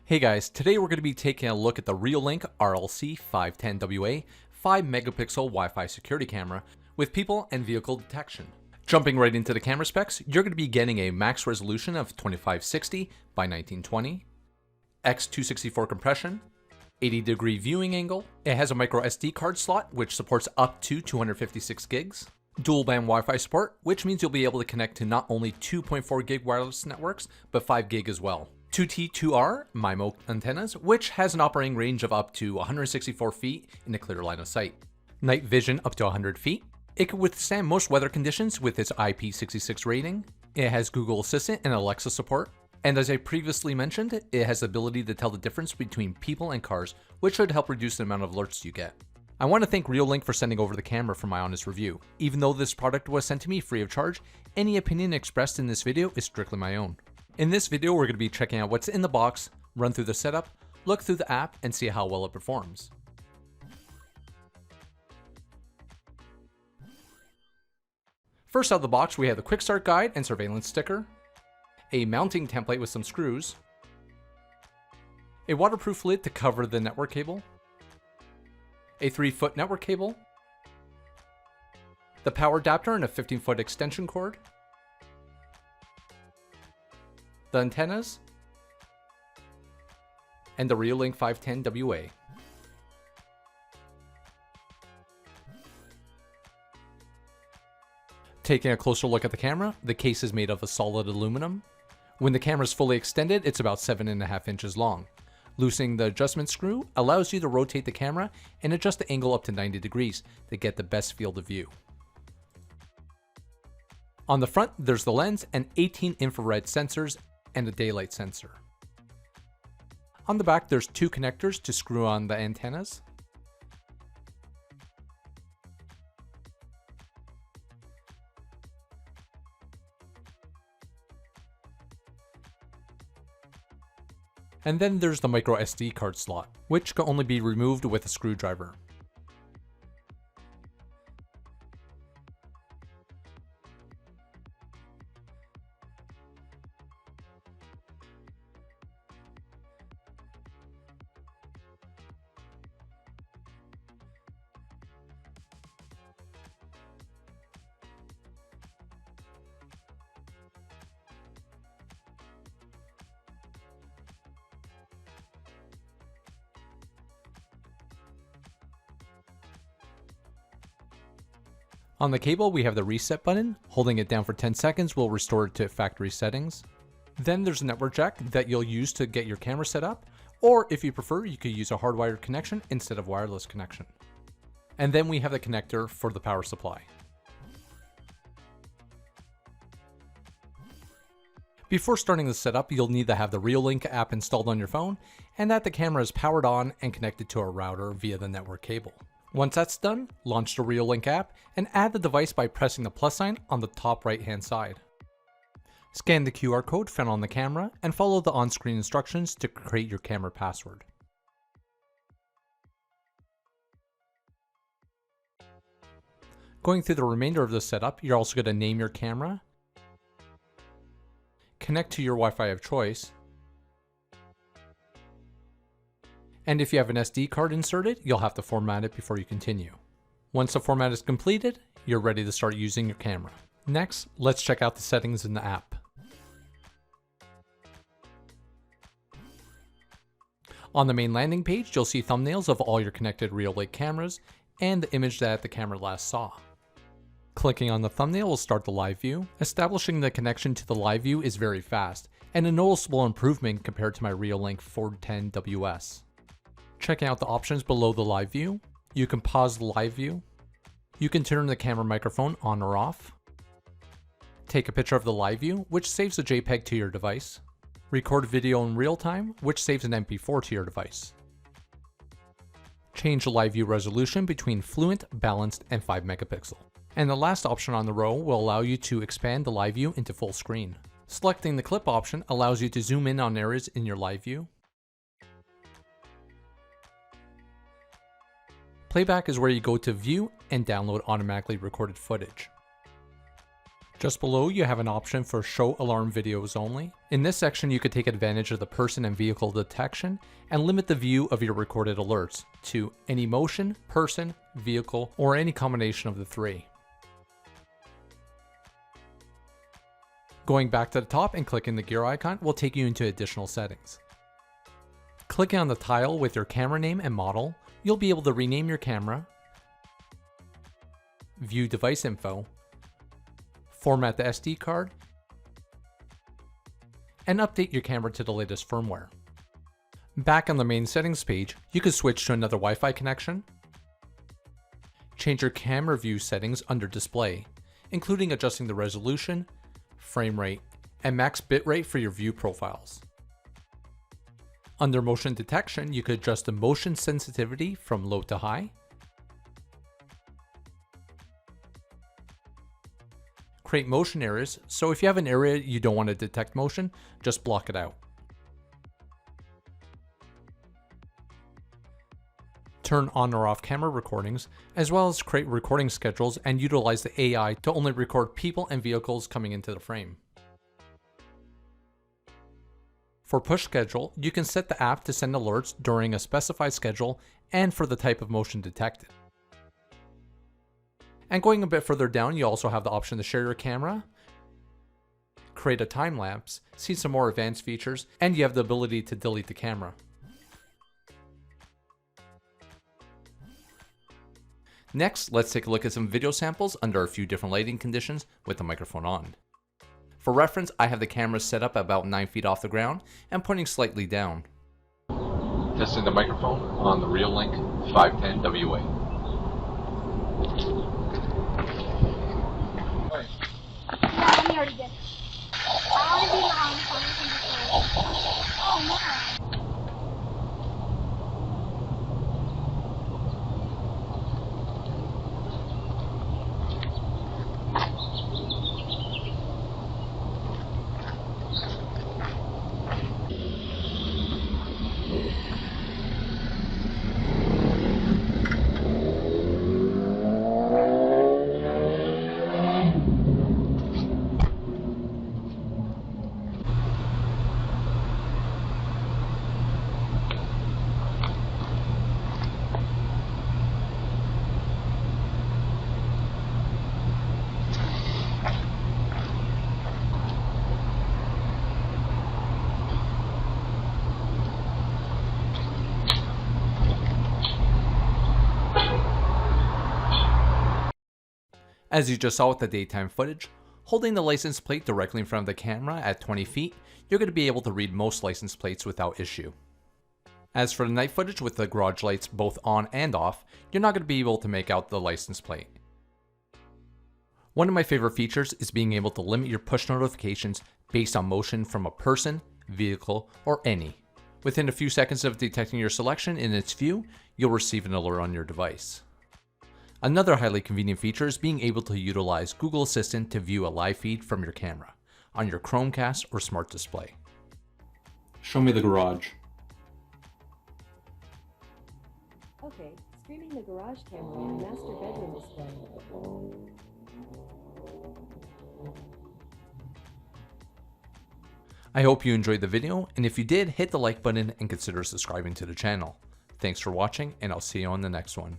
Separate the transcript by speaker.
Speaker 1: Hey guys, today we're going to be taking a look at the ReoLink RLC-510WA 5 megapixel Wi-Fi security camera with people and vehicle detection. Jumping right into the camera specs, you're going to be getting a max resolution of 2560 by 1920, x264 compression, 80-degree viewing angle. It has a micro SD card slot which supports up to 256 gigs. Dual band Wi-Fi support, which means you'll be able to connect to not only 2.4 gig wireless networks, but 5 gig as well. 2T2R MIMO antennas, which has an operating range of up to 164 feet in a clear line of sight. Night vision up to 100 feet. It can withstand most weather conditions with its IP66 rating. It has Google Assistant and Alexa support. And as I previously mentioned, it has the ability to tell the difference between people and cars, which should help reduce the amount of alerts you get. I want to thank ReoLink for sending over the camera for my honest review. Even though this product was sent to me free of charge, any opinion expressed in this video is strictly my own. In this video, we're going to be checking out what's in the box, run through the setup, look through the app, and see how well it performs. First out of the box, we have the quick start guide and surveillance sticker, a mounting template with some screws, a waterproof lid to cover the network cable, a 3-foot network cable, the power adapter and a 15-foot extension cord, the antennas, and the ReoLink 510WA. Taking a closer look at the camera, the case is made of a solid aluminum. When the camera is fully extended, it's about 7.5 inches long. Loosening the adjustment screw allows you to rotate the camera and adjust the angle up to 90 degrees to get the best field of view. On the front, there's the lens and 18 infrared sensors and a daylight sensor. On the back, there's 2 connectors to screw on the antennas. And then there's the micro SD card slot, which can only be removed with a screwdriver. On the cable, we have the reset button. Holding it down for 10 seconds will restore it to factory settings. Then there's a network jack that you'll use to get your camera set up, or if you prefer, you could use a hardwired connection instead of wireless connection. And then we have the connector for the power supply. Before starting the setup, you'll need to have the ReoLink app installed on your phone, and that the camera is powered on and connected to a router via the network cable. Once that's done, launch the ReoLink app and add the device by pressing the plus sign on the top right hand side. Scan the QR code found on the camera and follow the on-screen instructions to create your camera password. Going through the remainder of the setup, you're also going to name your camera, connect to your Wi-Fi of choice, and if you have an SD card inserted, you'll have to format it before you continue. Once the format is completed, you're ready to start using your camera. Next, let's check out the settings in the app. On the main landing page, you'll see thumbnails of all your connected ReoLink cameras and the image that the camera last saw. Clicking on the thumbnail will start the live view. Establishing the connection to the live view is very fast, and a noticeable improvement compared to my ReoLink 410WS. Checking out the options below the live view, you can pause the live view, you can turn the camera microphone on or off, take a picture of the live view, which saves a JPEG to your device, record video in real time, which saves an MP4 to your device. Change the live view resolution between fluent, balanced, and 5 megapixel. And the last option on the row will allow you to expand the live view into full screen. Selecting the clip option allows you to zoom in on areas in your live view. Playback is where you go to view and download automatically recorded footage. Just below, you have an option for show alarm videos only. In this section, you could take advantage of the person and vehicle detection and limit the view of your recorded alerts to any motion, person, vehicle, or any combination of the three. Going back to the top and clicking the gear icon will take you into additional settings. Clicking on the tile with your camera name and model, you'll be able to rename your camera, view device info, format the SD card, and update your camera to the latest firmware. Back on the main settings page, you can switch to another Wi-Fi connection, change your camera view settings under display, including adjusting the resolution, frame rate, and max bitrate for your view profiles. Under motion detection, you could adjust the motion sensitivity from low to high, create motion areas, so if you have an area you don't want to detect motion, just block it out. Turn on or off camera recordings, as well as create recording schedules and utilize the AI to only record people and vehicles coming into the frame. For push schedule, you can set the app to send alerts during a specified schedule and for the type of motion detected. And going a bit further down, you also have the option to share your camera, create a time lapse, see some more advanced features, and you have the ability to delete the camera. Next, let's take a look at some video samples under a few different lighting conditions with the microphone on. For reference, I have the camera set up about 9 feet off the ground and pointing slightly down. Testing the microphone on the ReoLink RLC-510WA.
Speaker 2: Yeah, we already did. I want to be on Oh no.
Speaker 1: As you just saw with the daytime footage, holding the license plate directly in front of the camera at 20 feet, you're going to be able to read most license plates without issue. As for the night footage with the garage lights both on and off, you're not going to be able to make out the license plate. One of my favorite features is being able to limit your push notifications based on motion from a person, vehicle, or any. Within a few seconds of detecting your selection in its view, you'll receive an alert on your device. Another highly convenient feature is being able to utilize Google Assistant to view a live feed from your camera on your Chromecast or smart display. Show me the garage.
Speaker 3: Okay, streaming the garage camera and master bedroom display.
Speaker 1: I hope you enjoyed the video, and if you did, hit the like button and consider subscribing to the channel. Thanks for watching, and I'll see you on the next one.